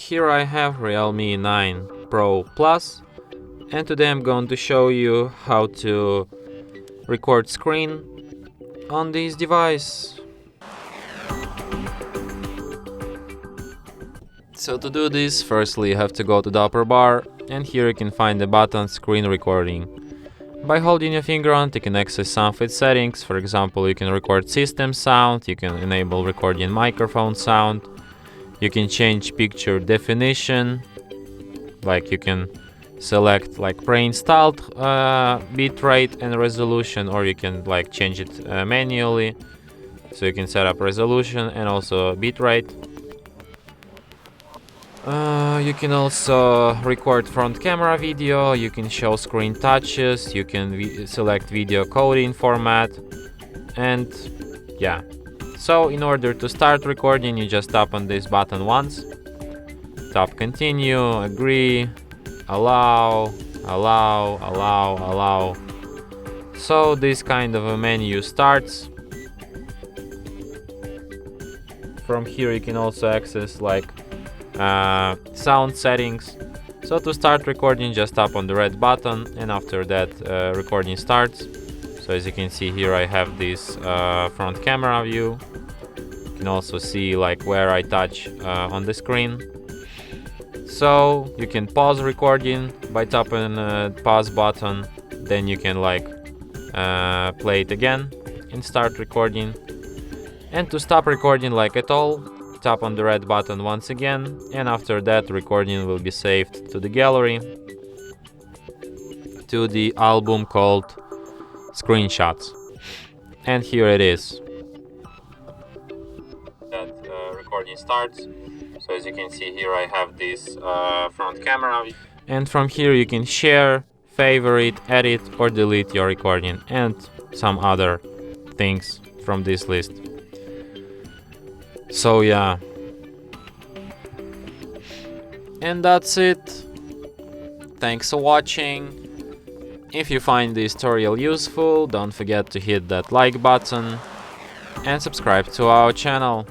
Here I have Realme 9 Pro Plus, and today I'm going to show you how to record screen on this device. So to do this, firstly you have to go to the upper bar, and here you can find the button Screen Recording. By holding your finger on it, you can access some of its settings. For example, you can record system sound, you can enable recording microphone sound, you can change picture definition, like you can select like pre-installed bitrate and resolution, or you can like change it manually. So you can set up resolution and also bitrate. You can also record front camera video, you can show screen touches, you can select video coding format, and yeah. So in order to start recording, you just tap on this button once, tap continue, agree, allow. So this kind of a menu starts. From here you can also access like sound settings. So to start recording, just tap on the red button, and after that recording starts. So as you can see here, I have this front camera view. You can also see like where I touch on the screen. So you can pause recording by tapping pause button, then you can like play it again and start recording. And to stop recording like at all, tap on the red button once again, and after that recording will be saved to the gallery, to the album called Screenshots. And here it is. That recording starts. So as you can see here, I have this front camera, and from here you can share, favorite, edit or delete your recording, and some other things from this list. So yeah, and that's it. Thanks for watching. If you find this tutorial useful, don't forget to hit that like button and subscribe to our channel.